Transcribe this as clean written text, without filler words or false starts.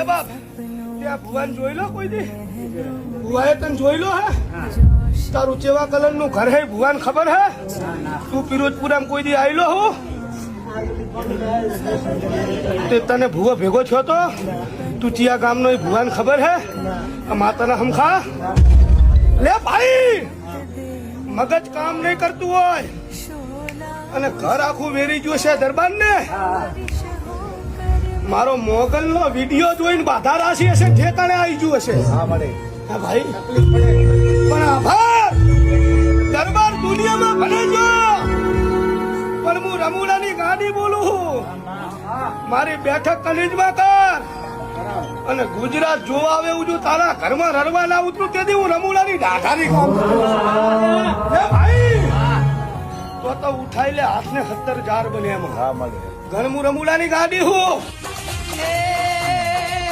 બાપ ત્યાં ભુવાન જોઈ લો કોઈ દી ભુવાએ તને જોઈ લો હે તારું ચેવા કલર નું ઘર હે ભુવાન ખબર હે તું પિરોજપુરામાં કોઈ દી આવેલો હું તે તને ભુવો ભેગો થયો તો તું ચિયા ગામનો એ ભુવાન ખબર હે માતાના હમખા લે ભાઈ મગજ કામ નહીં કરતું હોય અને ઘર આખું વેરી ગયું છે દરબાર ને મારો મોગલ નો વિડીયો જોઈને બાધા રાશિ હશે ઠેકાણે આવી ગયું હશે હા ભાઈ પણ આભાર દરબાર દુનિયામાં ભલે જો પણ હું રમુલાની ગાડી બોલું મારી બેઠક કલેજમાં કર અને ગુજરાત જોવા આવે એવું જો તારા ઘરમાં રડવા ના ઉતરું તેથી હું રમુલાની ડાઢાની કામ ભાઈ તો ઉઠાઈ લે હાથને 70 જાર બને એમાં ઘર હું રમુલાની ગાડી હું